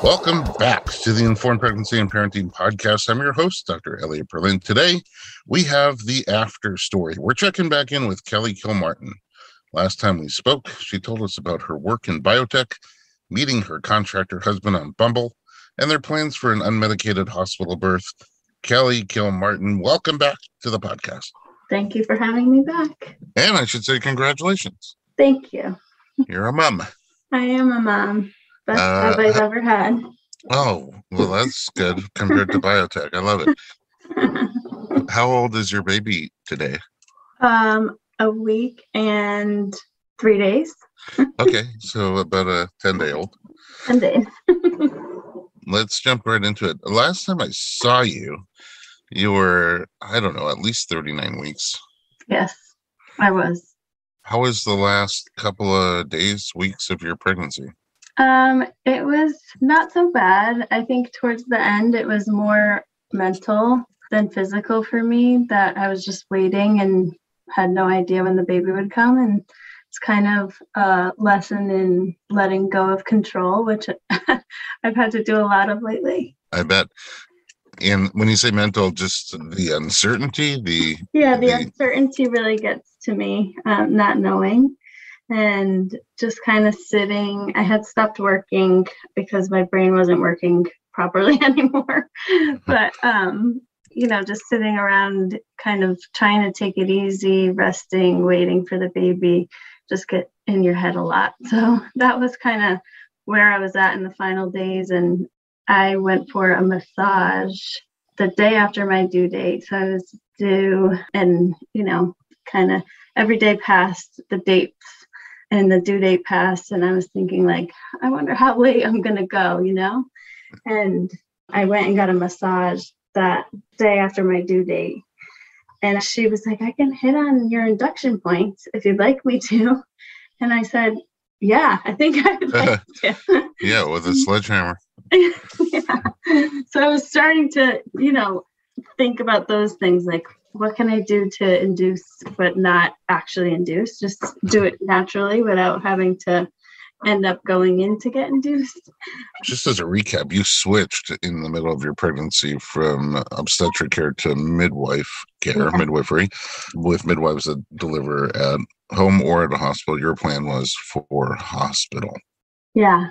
Welcome back to the Informed Pregnancy and Parenting Podcast. I'm your host, Dr. Elliot Berlin. Today, we have the after story. We're checking back in with Kelly Kilmartin. Last time we spoke, she told us about her work in biotech, meeting her contractor husband on Bumble, and their plans for an unmedicated hospital birth. Kelly Kilmartin, welcome back to the podcast. Thank you for having me back. And I should say congratulations. Thank you. You're a mom. I am a mom. Best job I've ever had. Oh, well, that's good compared to biotech. I love it. How old is your baby today? A week and 3 days. Okay, so about a 10-day-old. 10 days. Let's jump right into it. Last time I saw you, you were, I don't know, at least 39 weeks. Yes, I was. How was the last couple of days, weeks of your pregnancy? It was not so bad. I think towards the end, it was more mental than physical for me, that I was just waiting and had no idea when the baby would come. And it's kind of a lesson in letting go of control, which I've had to do a lot of lately. I bet. And when you say mental, just the uncertainty, the uncertainty really gets to me, not knowing. And just kind of sitting. I had stopped working because my brain wasn't working properly anymore. But, just sitting around kind of trying to take it easy, resting, waiting for the baby, just get in your head a lot. So that was kind of where I was at in the final days. And I went for a massage the day after my due date. So I was due and, kind of every day passed, the dates and the due date passed, and I was thinking, like, I wonder how late I'm going to go, And I went and got a massage that day after my due date. And she was like, I can hit on your induction points if you'd like me to. And I said, yeah, I think I would like to. Yeah, with a sledgehammer. Yeah. So I was starting to, think about those things, like, what can I do to induce but not actually induce? Just do it naturally without having to end up going in to get induced. Just as a recap, you switched in the middle of your pregnancy from obstetric care to midwife care, midwifery, with midwives that deliver at home or at a hospital. Your plan was for hospital. Yeah.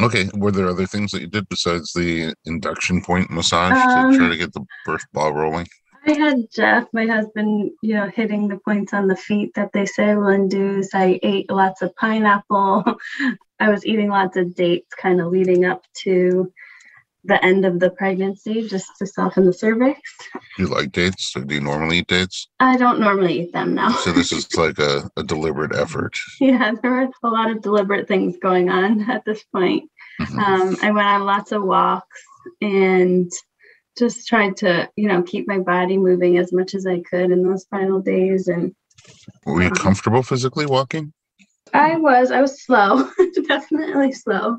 Okay. Were there other things that you did besides the induction point massage to try to get the birth ball rolling? I had Jeff, my husband, hitting the points on the feet that they say will induce. I ate lots of pineapple. I was eating lots of dates kind of leading up to the end of the pregnancy, just to soften the cervix. Do you like dates? Or do you normally eat dates? I don't normally eat them now. So this is like a deliberate effort. Yeah, there were a lot of deliberate things going on at this point. Mm-hmm. I went on lots of walks and just tried to, keep my body moving as much as I could in those final days. And were you comfortable physically walking? I was slow, definitely slow,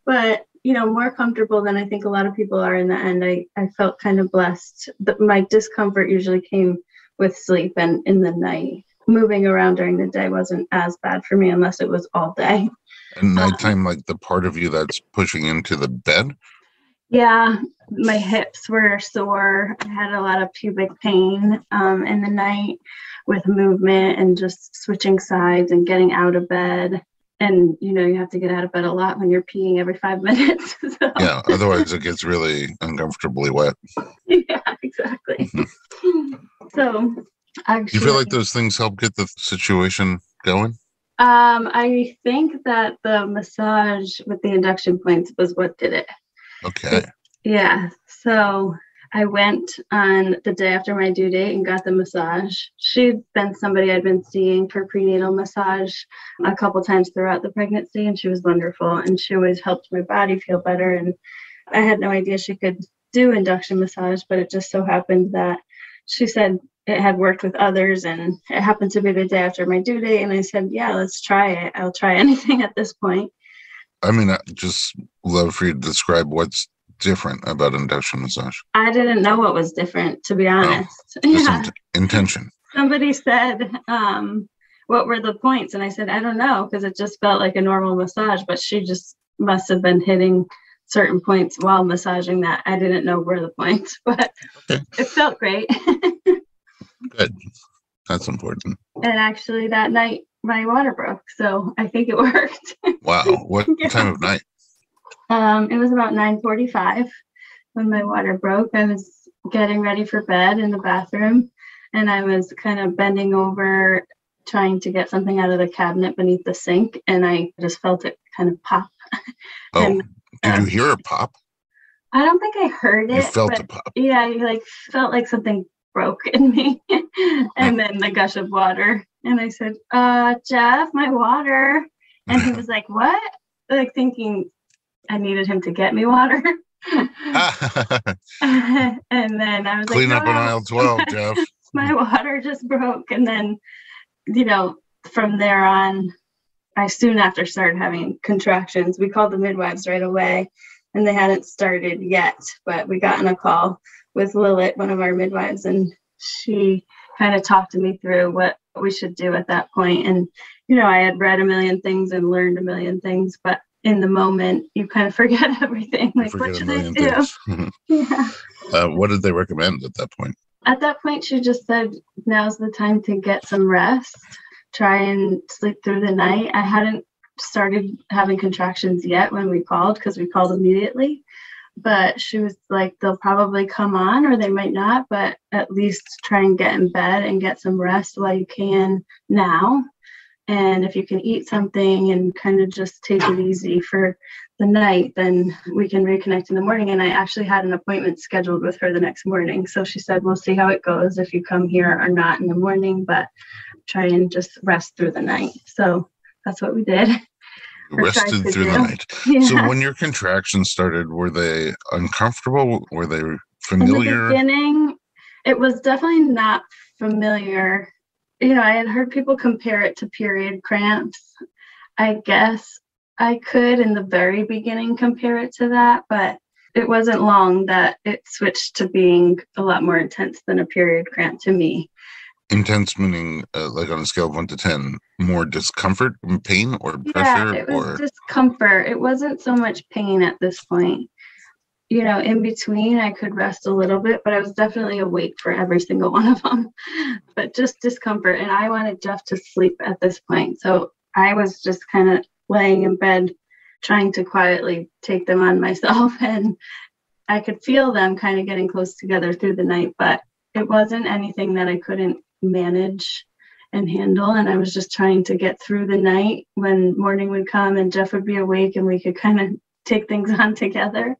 but, more comfortable than I think a lot of people are in the end. I felt kind of blessed. My discomfort usually came with sleep, and in the night, moving around during the day wasn't as bad for me unless it was all day. And nighttime, like the part of you that's pushing into the bed? Yeah, my hips were sore. I had a lot of pubic pain in the night with movement and just switching sides and getting out of bed. And, you have to get out of bed a lot when you're peeing every 5 minutes. So. Yeah, otherwise it gets really uncomfortably wet. Yeah, exactly. Mm-hmm. So, actually, you feel like those things help get the situation going? I think that the massage with the induction points was what did it. Okay. Yeah. So I went on the day after my due date and got the massage. She'd been somebody I'd been seeing for prenatal massage a couple times throughout the pregnancy, and she was wonderful. And she always helped my body feel better. And I had no idea she could do induction massage, but it just so happened that she said it had worked with others, and it happened to be the day after my due date. And I said, yeah, let's try it. I'll try anything at this point. I mean, I just love for you to describe what's different about induction massage. I didn't know what was different, to be honest. Yeah. Intention. Somebody said, what were the points? And I said, I don't know, because it just felt like a normal massage, but she just must have been hitting certain points while massaging that. I didn't know where the points, but it felt great. Good. That's important. And actually that night my water broke, so I think it worked. Wow. What time of night? It was about 9:45 when my water broke. I was getting ready for bed in the bathroom, and I was kind of bending over trying to get something out of the cabinet beneath the sink, and I just felt it kind of pop. Oh, and, did you hear a pop? I don't think I heard it. You felt a pop. Yeah, I felt like something broke in me. And then the gush of water. And I said, Jeff, my water. And he was like, what? Like thinking I needed him to get me water. And then I was Clean like, up on aisle 12, Jeff. My water just broke. And then, from there on, I soon after started having contractions. We called the midwives right away, and they hadn't started yet, but we got on a call with Lilith, one of our midwives, and she kind of talked to me through what we should do at that point. And, I had read a million things and learned a million things, but in the moment, you kind of forget everything. Like, what should I do? Yeah. What did they recommend at that point? At that point, she just said, now's the time to get some rest. Try and sleep through the night. I hadn't started having contractions yet when we called, because we called immediately. But she was like, they'll probably come on or they might not, but at least try and get in bed and get some rest while you can now. And if you can eat something and kind of just take it easy for the night, then we can reconnect in the morning. And I actually had an appointment scheduled with her the next morning. So she said, we'll see how it goes if you come here or not in the morning, but try and just rest through the night. So that's what we did. Rested through the night. Yeah. So when your contractions started, were they uncomfortable? Were they familiar? In the beginning, it was definitely not familiar. I had heard people compare it to period cramps. I guess I could in the very beginning compare it to that, but it wasn't long that it switched to being a lot more intense than a period cramp to me. Intense meaning like on a scale of 1 to 10, more discomfort and pain or pressure? Yeah, it was discomfort. It wasn't so much pain at this point. In between, I could rest a little bit, but I was definitely awake for every single one of them. But just discomfort. And I wanted Jeff to sleep at this point. So I was just kind of laying in bed, trying to quietly take them on myself. And I could feel them kind of getting close together through the night, but it wasn't anything that I couldn't manage and handle. And I was just trying to get through the night when morning would come and Jeff would be awake and we could kind of take things on together.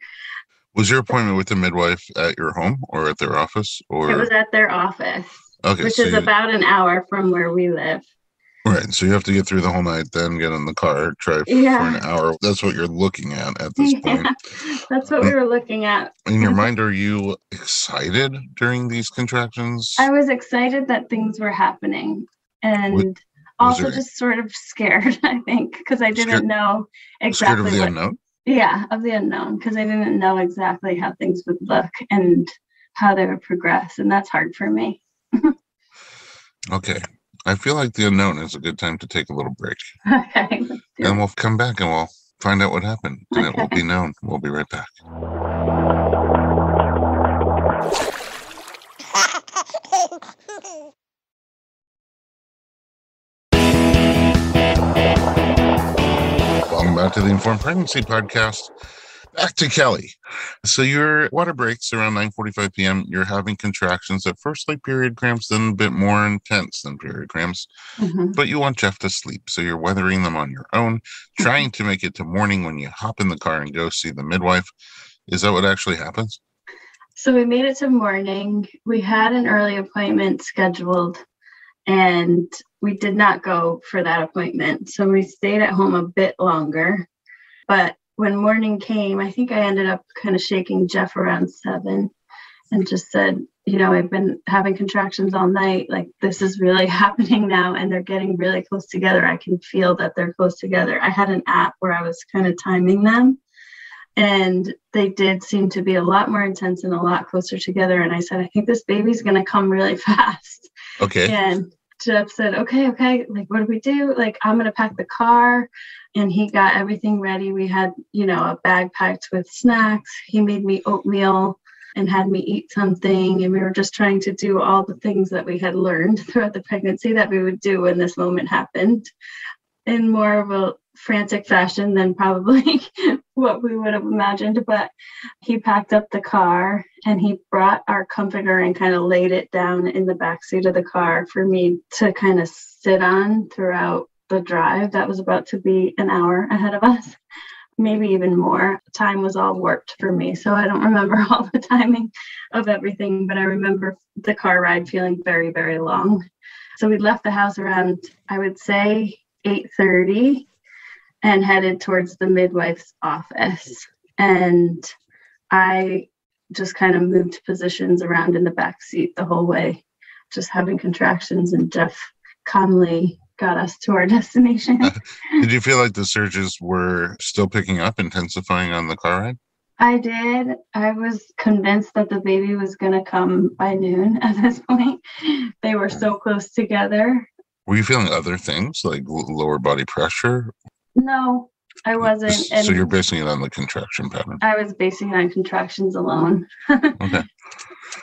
Was your appointment with the midwife at your home or at their office? Or it was at their office, okay, which is about an hour from where we live. Right. So you have to get through the whole night, then get in the car, drive for an hour. That's what you're looking at this point. That's what we were looking at. In your mind, are you excited during these contractions? I was excited that things were happening and also just sort of scared, I think, because I didn't know exactly. Scared of the unknown? Yeah, of the unknown, because I didn't know exactly how things would look and how they would progress. And that's hard for me. Okay. I feel like the unknown is a good time to take a little break. Okay. And we'll come back and we'll find out what happened. And it will be known. We'll be right back. Welcome back to the Informed Pregnancy Podcast. Back to Kelly. So your water breaks around 9:45 p.m. You're having contractions at first like period cramps, then a bit more intense than period cramps. Mm-hmm. But you want Jeff to sleep, so you're weathering them on your own, trying to make it to morning when you hop in the car and go see the midwife. Is that what actually happens? So we made it to morning. We had an early appointment scheduled, and we did not go for that appointment. So we stayed at home a bit longer. But when morning came, I think I ended up kind of shaking Jeff around 7 and just said, I've been having contractions all night. Like, this is really happening now, and they're getting really close together. I can feel that they're close together. I had an app where I was kind of timing them, and they did seem to be a lot more intense and a lot closer together. And I said, I think this baby's going to come really fast. Okay. And Jeff said, okay, like, what do we do? Like, I'm going to pack the car. And he got everything ready. We had, a bag packed with snacks. He made me oatmeal and had me eat something. And we were just trying to do all the things that we had learned throughout the pregnancy that we would do when this moment happened, in more of a frantic fashion than probably what we would have imagined. But he packed up the car and he brought our comforter and kind of laid it down in the backseat of the car for me to kind of sit on throughout the drive. That was about to be an hour ahead of us, maybe even more. Time was all warped for me, so I don't remember all the timing of everything, but I remember the car ride feeling very, very long. So we left the house around, I would say, 8:30 and headed towards the midwife's office. And I just kind of moved positions around in the back seat the whole way, just having contractions, and Jeff calmly got us to our destination. Did you feel like the surges were still picking up, intensifying on the car ride? I did. I was convinced that the baby was going to come by noon at this point. They were so close together. Were you feeling other things like lower body pressure? No, I wasn't. So you're basing it on the contraction pattern? I was basing it on contractions alone. Okay.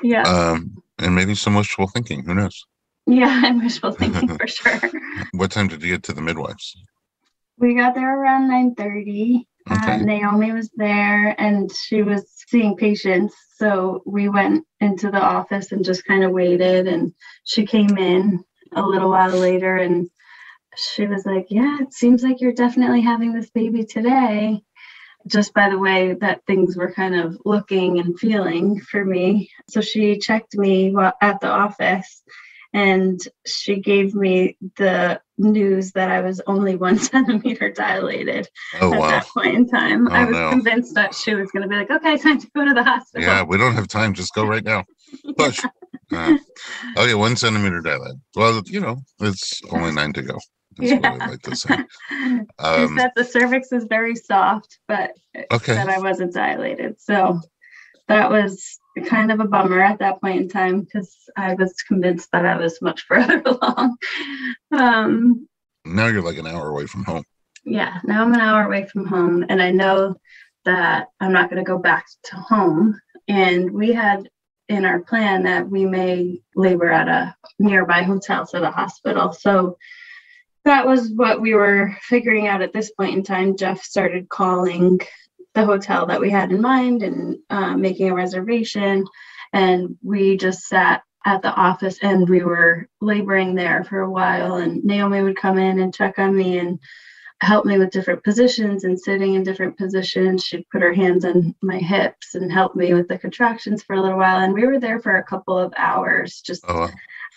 Yeah. And maybe some wishful thinking. Who knows? Yeah, and wishful thinking for sure. What time did you get to the midwives? We got there around 9:30. Okay. Naomi was there and she was seeing patients. So we went into the office and just kind of waited. And she came in a little while later and she was like, yeah, it seems like you're definitely having this baby today. Just by the way that things were kind of looking and feeling for me. So she checked me at the office. And she gave me the news that I was only 1 centimeter dilated at that point in time. I was convinced that she was going to be like, okay, time to go to the hospital. Yeah, we don't have time. Just go right now. Push. 1 centimeter dilated. Well, it's only 9 to go. That's what I like to say. She said the cervix is very soft, but that I wasn't dilated. So that was kind of a bummer at that point in time because I was convinced that I was much further along. Now you're like an hour away from home. Yeah, now I'm an hour away from home, and I know that I'm not going to go back to home. And we had in our plan that we may labor at a nearby hotel to the hospital. So that was what we were figuring out at this point in time. Jeff started calling the hotel that we had in mind and making a reservation. And we just sat at the office and we were laboring there for a while. And Naomi would come in and check on me and help me with different positions and sitting in different positions. She'd put her hands on my hips and help me with the contractions for a little while. And we were there for a couple of hours.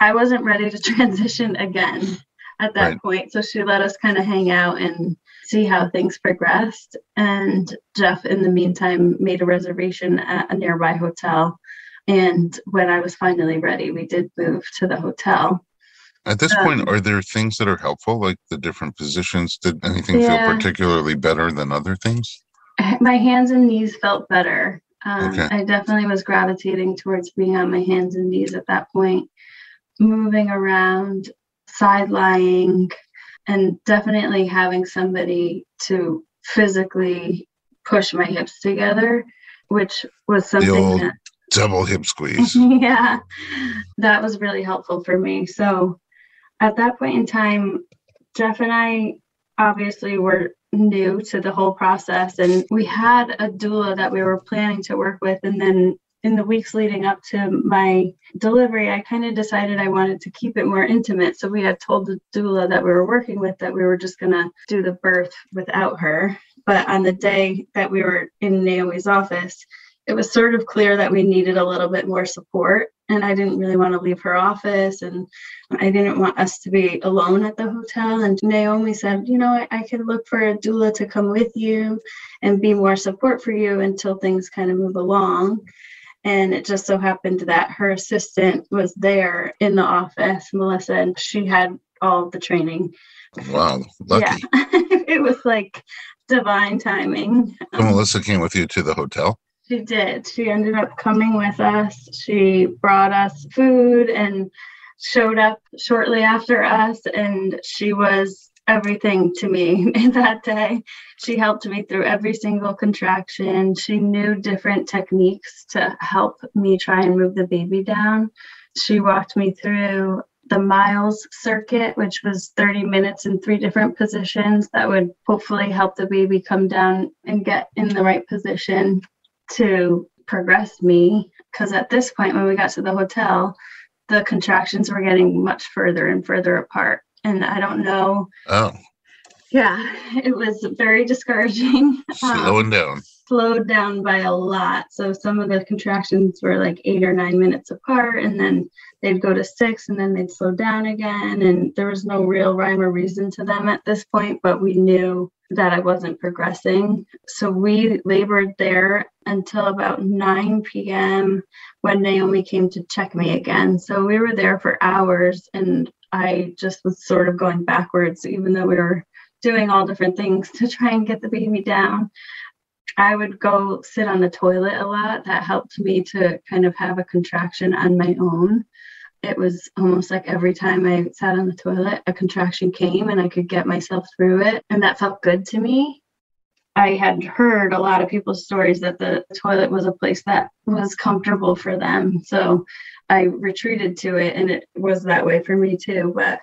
I wasn't ready to transition again at that point. So she let us kind of hang out and see how things progressed. And Jeff, in the meantime, made a reservation at a nearby hotel. And when I was finally ready, we did move to the hotel. At this point, are there things that are helpful, like the different positions? Did anything feel particularly better than other things? My hands and knees felt better. I definitely was gravitating towards being on my hands and knees at that point, moving around, side lying, and definitely having somebody to physically push my hips together, which was something the old double hip squeeze. Yeah, that was really helpful for me. So at that point in time, Jeff and I obviously were new to the whole process, and we had a doula that we were planning to work with. And then in the weeks leading up to my delivery, I kind of decided I wanted to keep it more intimate. So we had told the doula that we were working with that we were just going to do the birth without her. But on the day that we were in Naomi's office, it was sort of clear that we needed a little bit more support. And I didn't really want to leave her office. And I didn't want us to be alone at the hotel. And Naomi said, I could look for a doula to come with you and be more support for you until things kind of move along. And it just so happened that her assistant was there in the office, Melissa, and she had all of the training. Wow. Lucky. Yeah. It was like divine timing. So Melissa came with you to the hotel? She did. She ended up coming with us. She brought us food and showed up shortly after us, and she was everything to me that day. She helped me through every single contraction. She knew different techniques to help me try and move the baby down. She walked me through the miles circuit, which was 30 minutes in 3 different positions that would hopefully help the baby come down and get in the right position to progress me. Because at this point, when we got to the hotel, the contractions were getting much further and further apart. And I don't know. Oh. Yeah, it was very discouraging. Slowed down by a lot. So some of the contractions were like 8 or 9 minutes apart, and then they'd go to 6, and then they'd slow down again. And there was no real rhyme or reason to them at this point, but we knew that I wasn't progressing. So we labored there until about 9 p.m. when Naomi came to check me again. So we were there for hours, and I just was sort of going backwards, even though we were doing all different things to try and get the baby down. I would go sit on the toilet a lot. That helped me to kind of have a contraction on my own. It was almost like every time I sat on the toilet, a contraction came and I could get myself through it. And that felt good to me. I had heard a lot of people's stories that the toilet was a place that was comfortable for them. So I retreated to it, and it was that way for me too. But,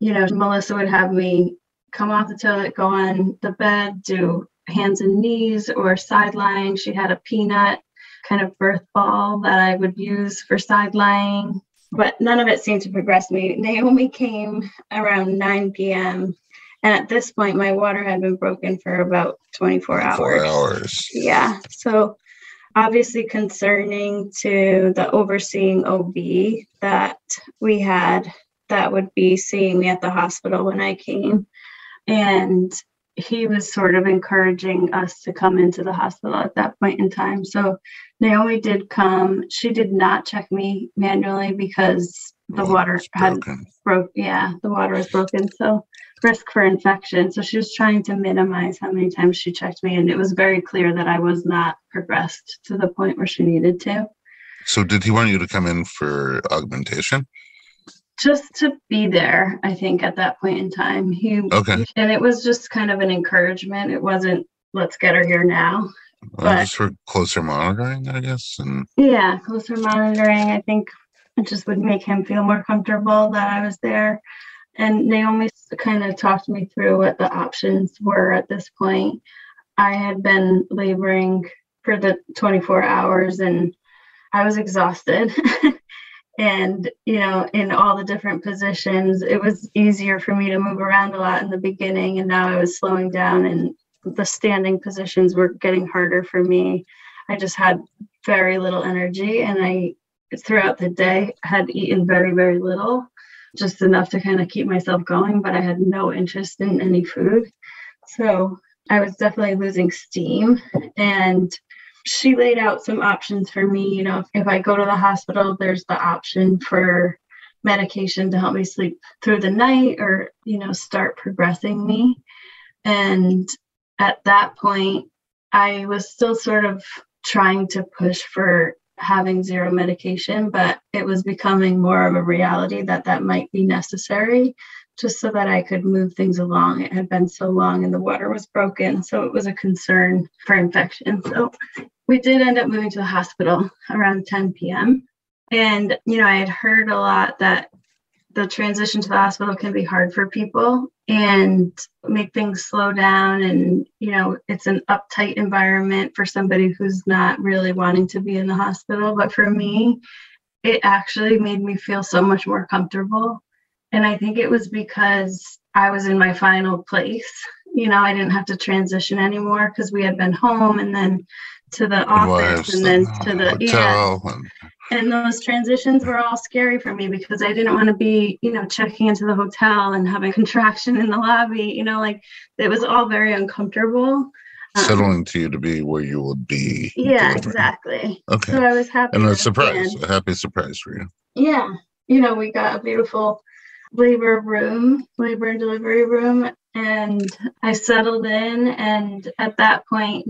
Melissa would have me come off the toilet, go on the bed, do hands and knees or side lying. She had a peanut kind of birth ball that I would use for side lying, but none of it seemed to progress me. Naomi came around 9 p.m. And at this point, my water had been broken for about 24 hours. Yeah. So obviously concerning to the overseeing OB that we had that would be seeing me at the hospital when I came. And he was sort of encouraging us to come into the hospital at that point in time. So Naomi did come. She did not check me manually because the water had broke. Yeah, the water was broken. So risk for infection. So she was trying to minimize how many times she checked me. And it was very clear that I was not progressed to the point where she needed to. So did he want you to come in for augmentation? Just to be there, I think, at that point in time. And it was just kind of an encouragement. It wasn't, let's get her here now. But just for closer monitoring, I guess. Yeah, closer monitoring. I think it just would make him feel more comfortable that I was there. And Naomi kind of talked me through what the options were at this point. I had been laboring for the 24 hours, and I was exhausted. And, in all the different positions, it was easier for me to move around a lot in the beginning. And now I was slowing down, and the standing positions were getting harder for me. I just had very little energy, and I, throughout the day, had eaten very, very little, just enough to kind of keep myself going, but I had no interest in any food. So I was definitely losing steam. And she laid out some options for me. If I go to the hospital, there's the option for medication to help me sleep through the night or, start progressing me. And at that point, I was still sort of trying to push for having zero medication, but it was becoming more of a reality that might be necessary just so that I could move things along. It had been so long and the water was broken, so it was a concern for infection. So we did end up moving to the hospital around 10 p.m. And, I had heard a lot that the transition to the hospital can be hard for people and make things slow down. And, it's an uptight environment for somebody who's not really wanting to be in the hospital. But for me, it actually made me feel so much more comfortable. And I think it was because I was in my final place. I didn't have to transition anymore because we had been home and then to the office and then to the hotel. And those transitions were all scary for me because I didn't want to be, checking into the hotel and having a contraction in the lobby. It was all very uncomfortable. Settling to you to be where you would be. Yeah, exactly. Okay. So I was happy. And a happy surprise for you. Yeah. We got a beautiful labor and delivery room, and I settled in. And at that point,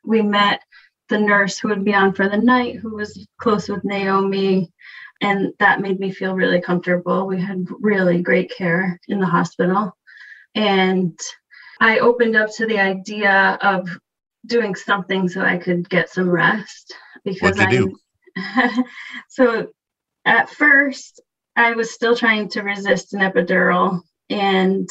we met the nurse who would be on for the night, who was close with Naomi. And that made me feel really comfortable. We had really great care in the hospital. And I opened up to the idea of doing something so I could get some rest, because What'd you do? So at first I was still trying to resist an epidural, and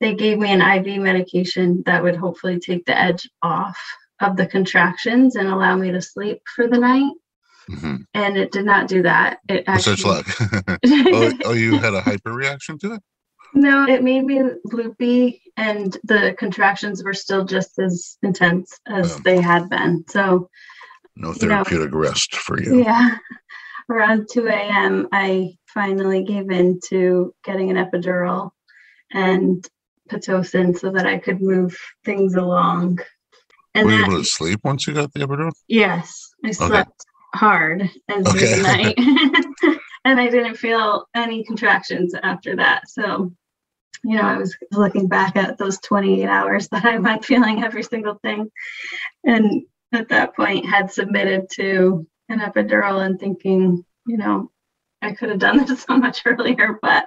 they gave me an IV medication that would hopefully take the edge off of the contractions and allow me to sleep for the night. Mm-hmm. And it did not do that. It actually, such luck. Oh, you had a hyperreaction to it? No, it made me loopy, and the contractions were still just as intense as they had been. So, no therapeutic rest for you. Yeah. Around 2 a.m., I finally gave in to getting an epidural and Pitocin so that I could move things along. And were you able to sleep once you got the epidural? Yes, I slept hard and through the night. And I didn't feel any contractions after that. So, I was looking back at those 28 hours that I went feeling every single thing. And at that point had submitted to an epidural and thinking, I could have done this so much earlier. But,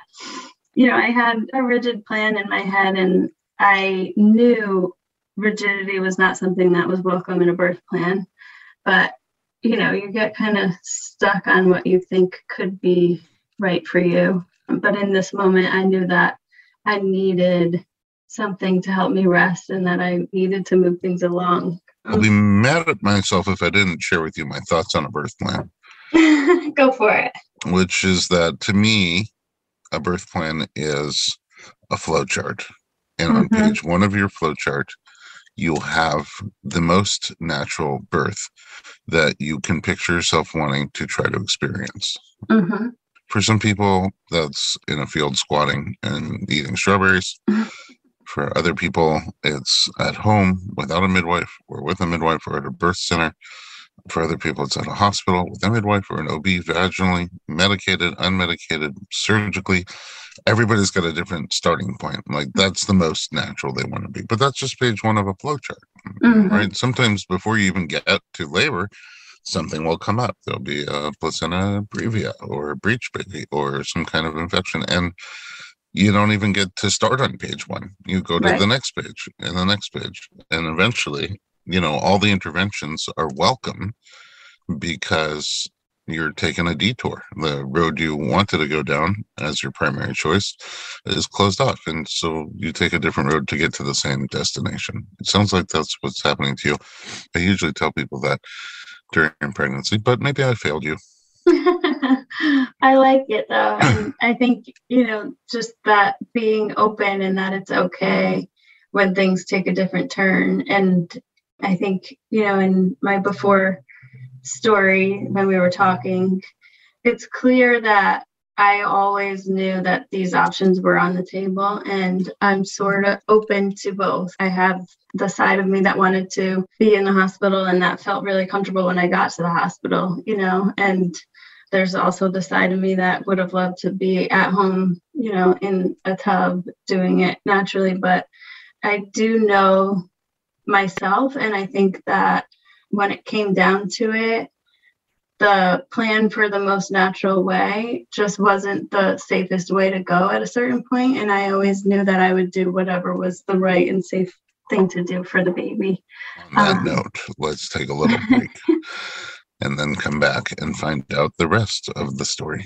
I had a rigid plan in my head, and I knew rigidity was not something that was welcome in a birth plan. But, you get kind of stuck on what you think could be right for you. But in this moment, I knew that I needed something to help me rest, and that I needed to move things along. I'll be mad at myself if I didn't share with you my thoughts on a birth plan. Go for it. Which is that, to me, a birth plan is a flow chart. And on page 1 of your flow chart, you'll have the most natural birth that you can picture yourself wanting to try to experience. Mm-hmm. For some people, that's in a field squatting and eating strawberries. For other people, it's at home without a midwife or with a midwife or at a birth center. For other people, it's at a hospital with a midwife or an OB, vaginally, medicated, unmedicated, surgically. Everybody's got a different starting point. Like, that's the most natural they want to be. But that's just page 1 of a flow chart, right? Sometimes before you even get to labor, something will come up. There'll be a placenta previa or a breech baby or some kind of infection. And you don't even get to start on page 1. You go to the next page and the next page. And eventually, all the interventions are welcome because you're taking a detour. The road you wanted to go down as your primary choice is closed off. And so you take a different road to get to the same destination. It sounds like that's what's happening to you. I usually tell people that during pregnancy, but maybe I failed you. I like it though. And I think, just that being open and that it's okay when things take a different turn. And I think, in my before story, when we were talking, it's clear that I always knew that these options were on the table, and I'm sort of open to both. I have the side of me that wanted to be in the hospital, and that felt really comfortable when I got to the hospital, and there's also the side of me that would have loved to be at home, in a tub doing it naturally. But I do know myself, and I think that when it came down to it, the plan for the most natural way just wasn't the safest way to go at a certain point. And I always knew that I would do whatever was the right and safe thing to do for the baby. On that note, let's take a little break and then come back and find out the rest of the story.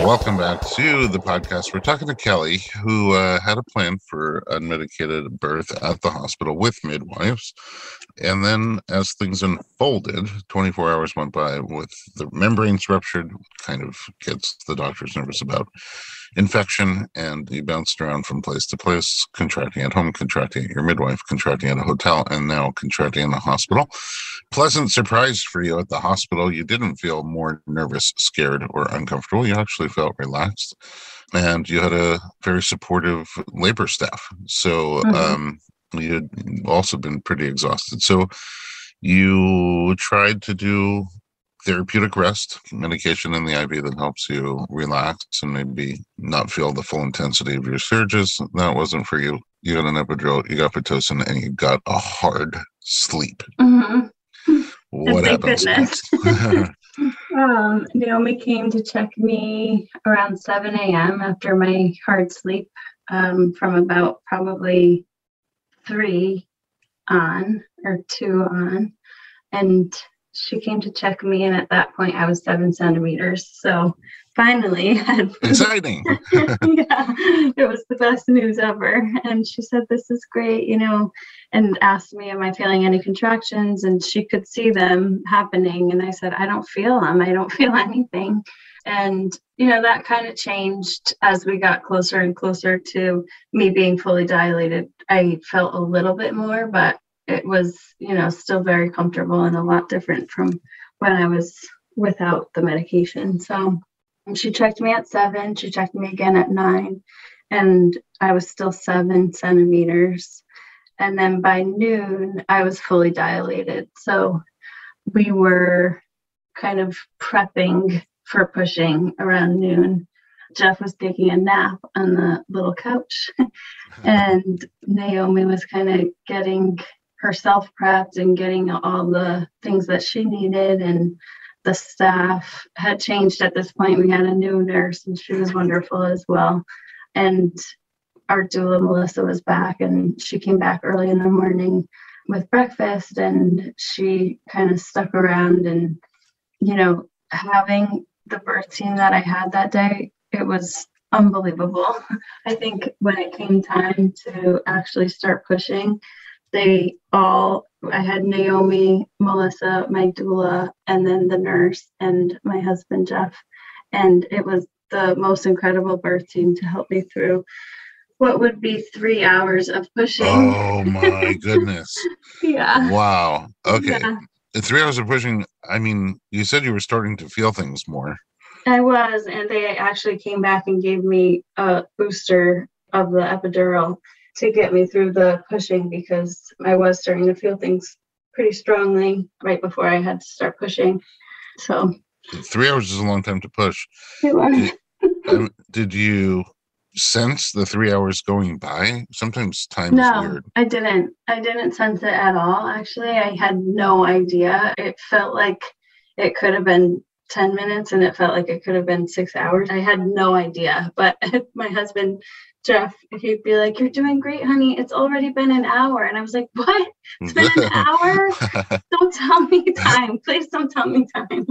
Welcome back to the podcast. We're talking to Kelly, who had a plan for unmedicated birth at the hospital with midwives. And then as things unfolded, 24 hours went by with the membranes ruptured, kind of gets the doctors nervous about infection, and you bounced around from place to place, contracting at home, contracting at your midwife, contracting at a hotel, and now contracting in the hospital. Pleasant surprise for you at the hospital. You didn't feel more nervous, scared, or uncomfortable. You actually felt relaxed, and you had a very supportive labor staff. So you had also been pretty exhausted. So you tried to do therapeutic rest, medication in the IV that helps you relax and maybe not feel the full intensity of your surges. That wasn't for you. You got an epidural, you got Pitocin, and you got a hard sleep. Mm-hmm. What happens next? Naomi came to check me around 7 a.m. after my hard sleep, from about probably 3 on or 2 on. And she came to check me, and at that point I was 7 centimeters. So finally exciting. Yeah, it was the best news ever. And she said, "This is great," and asked me, "Am I feeling any contractions?" And she could see them happening. And I said, "I don't feel them. I don't feel anything." And, that kind of changed as we got closer and closer to me being fully dilated. I felt a little bit more, but it was, still very comfortable and a lot different from when I was without the medication. So she checked me at 7, she checked me again at 9, and I was still 7 centimeters. And then by noon, I was fully dilated. So we were kind of prepping for pushing around noon. Jeff was taking a nap on the little couch, and Naomi was kind of getting herself prepped and getting all the things that she needed. And the staff had changed at this point. We had a new nurse, and she was wonderful as well. And our doula, Melissa, was back, and she came back early in the morning with breakfast, and she kind of stuck around. And, having the birth team that I had that day, it was unbelievable. I think when it came time to actually start pushing, I had Naomi, Melissa, my doula, and then the nurse and my husband, Jeff. And it was the most incredible birth team to help me through what would be 3 hours of pushing. Oh my goodness. Yeah. Wow. Okay. Yeah. 3 hours of pushing. I mean, you said you were starting to feel things more. I was, and they actually came back and gave me a booster of the epidural to get me through the pushing, because I was starting to feel things pretty strongly right before I had to start pushing. So 3 hours is a long time to push. It was. Did you sense the 3 hours going by? Sometimes time is weird. I didn't sense it at all. Actually, I had no idea. It felt like it could have been 10 minutes, and it felt like it could have been 6 hours. I had no idea. But my husband, Jeff, he'd be like, "You're doing great, honey. It's already been an hour." And I was like, "What? It's been an hour? Don't tell me time. Please don't tell me time."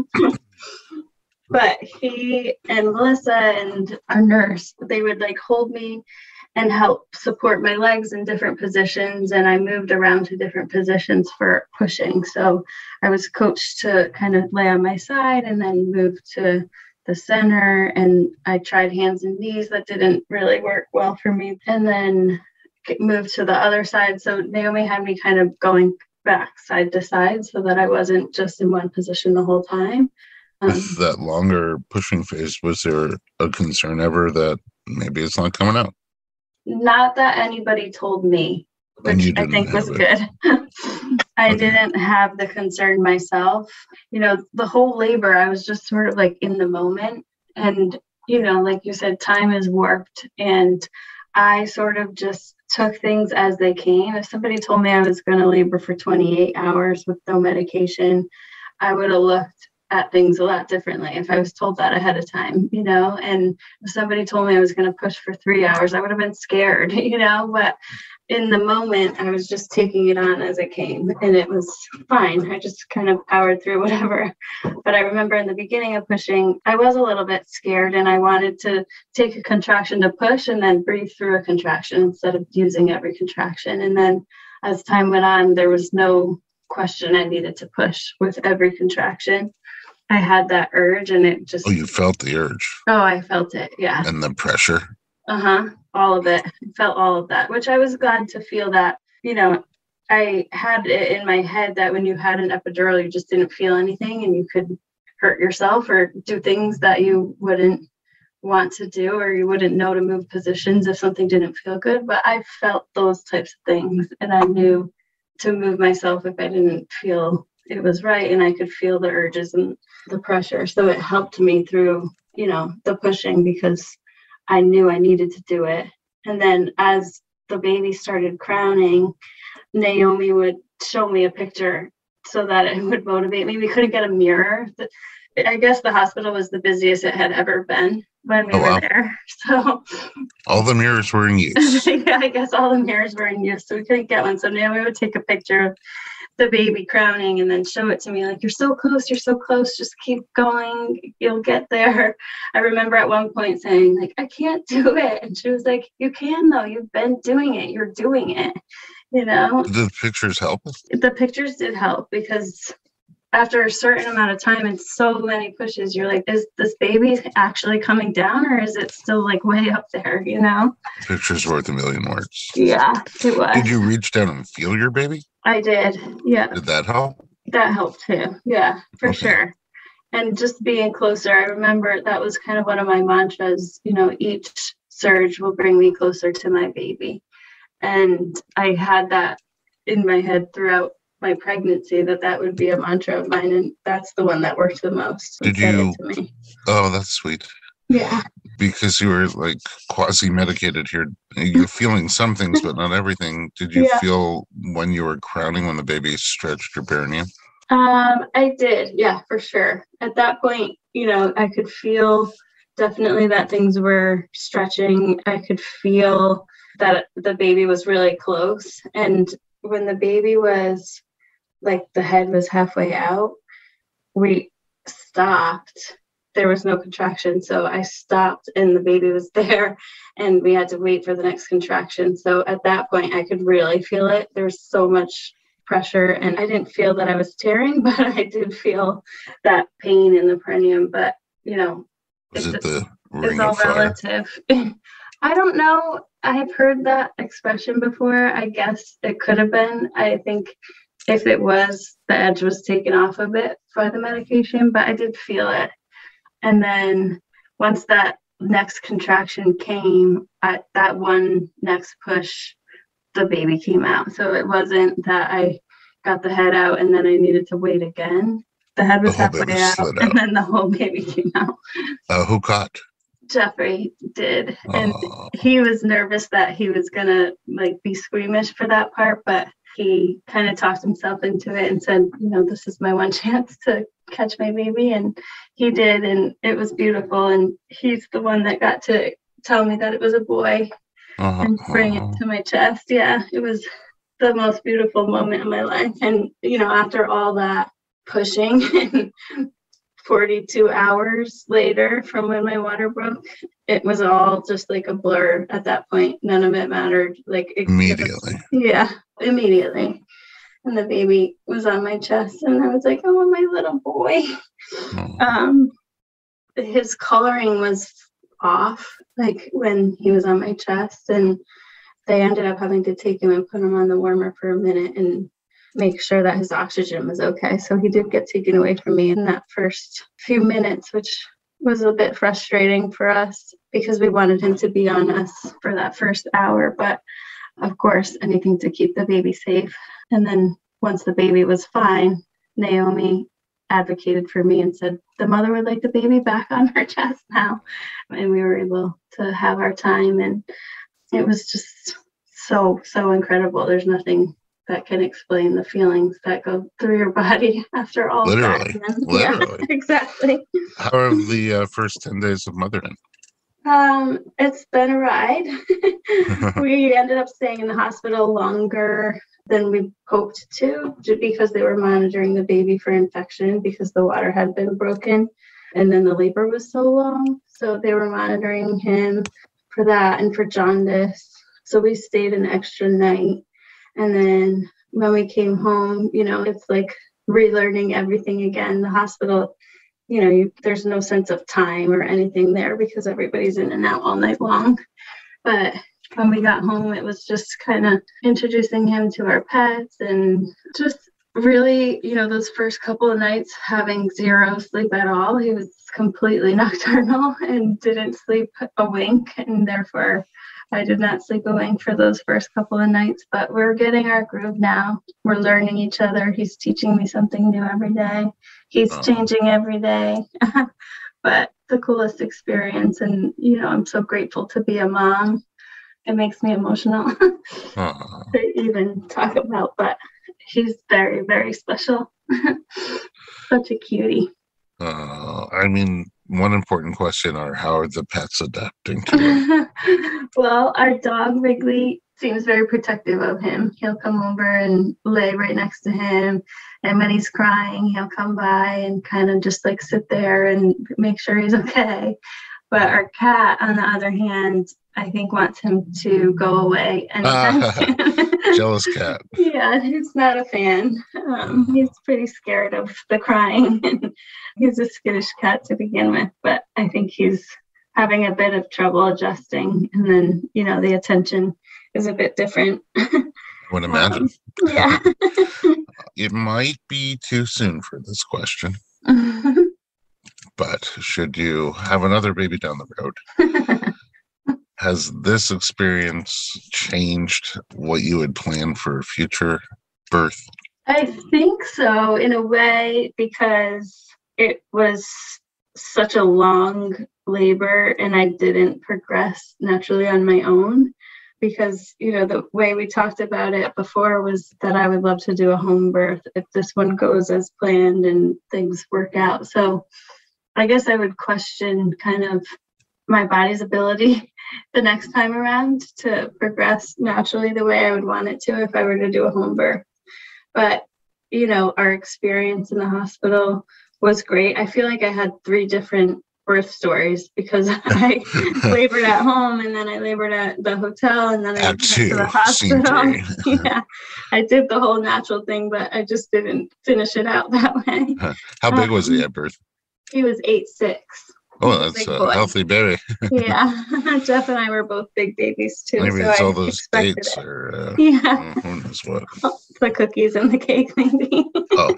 But he and Melissa and our nurse, they would hold me and help support my legs in different positions. And I moved around to different positions for pushing. So I was coached to kind of lay on my side and then move to the center. And I tried hands and knees. That didn't really work well for me. And then moved to the other side. So Naomi had me kind of going back side to side so that I wasn't just in one position the whole time. With that longer pushing phase, was there a concern ever that maybe it's not coming out? Not that anybody told me, which I think was good. I didn't have the concern myself. The whole labor, I was just sort of in the moment. And, like you said, time is warped. And I sort of just took things as they came. If somebody told me I was going to labor for 28 hours with no medication, I would have looked at things a lot differently if I was told that ahead of time, and if somebody told me I was going to push for 3 hours, I would have been scared, but in the moment I was just taking it on as it came, and it was fine. I just kind of powered through whatever. But I remember in the beginning of pushing, I was a little bit scared, and I wanted to take a contraction to push and then breathe through a contraction instead of using every contraction. And then as time went on, there was no question I needed to push with every contraction. I had that urge, and it just... Oh, you felt the urge. Oh, I felt it, yeah. And the pressure. All of it. I felt all of that, which I was glad to feel that, I had it in my head that when you had an epidural, you just didn't feel anything, and you could hurt yourself or do things that you wouldn't want to do, or you wouldn't know to move positions if something didn't feel good. But I felt those types of things, and I knew to move myself if I didn't feel it was right, and I could feel the urges and the pressure. So it helped me through, the pushing, because I knew I needed to do it. And then as the baby started crowning, Naomi would show me a picture so that it would motivate me. We couldn't get a mirror. I guess the hospital was the busiest it had ever been when we were there. So all the mirrors were in use. Yeah, I guess all the mirrors were in use, so we couldn't get one. So Naomi would take a picture of the baby crowning and then show it to me, like, you're so close, just keep going, you'll get there. I remember at one point saying, like, I can't do it, and she was like, you can though, you've been doing it, you're doing it. Did the pictures help? The pictures did help, because after a certain amount of time and so many pushes, you're like, is this baby actually coming down, or is it still like way up there, Pictures worth a million words. Yeah, it was. Did you reach down and feel your baby? I did, yeah. Did that help? That helped too, yeah, for sure. And just being closer, I remember that was kind of one of my mantras, each surge will bring me closer to my baby. And I had that in my head throughout my pregnancy, that would be a mantra of mine, and that's the one that worked the most. Did you? Oh, that's sweet. Yeah. Because you were like quasi-medicated here. You're feeling some things, but not everything. Did you feel when you were crowning, when the baby stretched your perineum? I did. Yeah, for sure. At that point, I could feel definitely that things were stretching. I could feel that the baby was really close. And when the baby was like, the head was halfway out, we stopped. There was no contraction. So I stopped and the baby was there, and we had to wait for the next contraction. So at that point, I could really feel it. There was so much pressure, and I didn't feel that I was tearing, but I did feel that pain in the perineum. But, is it the ring it's all of fire? Relative. I don't know. I've heard that expression before. I guess it could have been. I think if it was, the edge was taken off a bit by the medication, but I did feel it. And then once that next contraction came, at that one next push, the baby came out. So it wasn't that I got the head out and then I needed to wait again. The head was halfway out, and then the whole baby came out. Who caught? Jeffrey did. And he was nervous that he was going to be squeamish for that part, but he kind of talked himself into it and said, this is my one chance to catch my baby. And he did, and it was beautiful. And he's the one that got to tell me that it was a boy and bring it to my chest. Yeah, it was the most beautiful moment in my life. And, after all that pushing and 42 hours later from when my water broke, it was all just like a blur at that point. None of it mattered. Immediately. Immediately. And the baby was on my chest, and I was like, oh, my little boy. His coloring was off, when he was on my chest, and they ended up having to take him and put him on the warmer for a minute and make sure that his oxygen was okay. So he did get taken away from me in that first few minutes, which was a bit frustrating for us because we wanted him to be on us for that first hour. But of course, anything to keep the baby safe. And then once the baby was fine, Naomi advocated for me and said the mother would like the baby back on her chest now. And we were able to have our time. And it was just so incredible. There's nothing that can explain the feelings that go through your body after all literally. that. Literally. Yeah, exactly. How are the first 10 days of mothering? It's been a ride. We ended up staying in the hospital longer than we hoped to, because they were monitoring the baby for infection because the water had been broken, and then the labor was so long. So they were monitoring him for that and for jaundice. So we stayed an extra night. And then when we came home, it's like relearning everything again. The hospital, there's no sense of time or anything there because everybody's in and out all night long. But when we got home, it was just kind of introducing him to our pets and just really, those first couple of nights having zero sleep at all. He was completely nocturnal and didn't sleep a wink. And therefore, I did not sleep a wink for those first couple of nights, but we're getting our groove now. We're learning each other. He's teaching me something new every day. He's changing every day. But the coolest experience, and I'm so grateful to be a mom. It makes me emotional to even talk about, but he's very, very special. Such a cutie. One important question how are the pets adapting to it? Well, our dog Wrigley seems very protective of him. He'll come over and lay right next to him, and when he's crying, he'll come by and kind of just like sit there and make sure he's okay. But our cat, on the other hand, I think wants him to go away anytime. Jealous cat. Yeah, he's not a fan. He's pretty scared of the crying. He's a skittish cat to begin with, but I think he's having a bit of trouble adjusting. And then, the attention is a bit different. I would imagine. Yeah. It might be too soon for this question. But should you have another baby down the road, has this experience changed what you had planned for future birth? I think so, in a way, because it was such a long labor and I didn't progress naturally on my own. Because, the way we talked about it before was that I would love to do a home birth if this one goes as planned and things work out. So I guess I would question kind of my body's ability the next time around to progress naturally the way I would want it to if I were to do a home birth. But, our experience in the hospital was great. I feel like I had 3 different birth stories because I labored at home and then I labored at the hotel and then I went to the hospital. Yeah, I did the whole natural thing, but I just didn't finish it out that way. How big was he at birth? He was 8'6". Oh, that's a healthy baby. Yeah, Jeff and I were both big babies too. Maybe so it's I all those dates it. or who knows what. The cookies and the cake, maybe. Oh,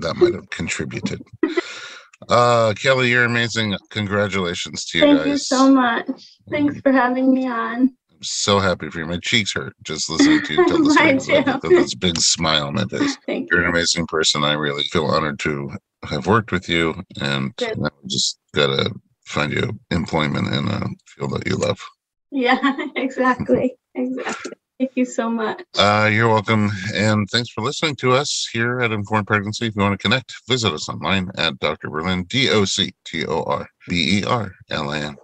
that might have contributed. Kelly, you're amazing. Congratulations to you guys. Thank you so much. Thanks for having me on. I'm so happy for you. My cheeks hurt just listening to you tell the story. I've got this big smile on my face. You're an amazing person. I really feel honored to have worked with you, and now we just gotta find you employment in a field that you love. Yeah, exactly. Thank you so much. You're welcome, and thanks for listening to us here at Informed Pregnancy. If you want to connect, visit us online at Dr. Berlin, DoctorBerlin.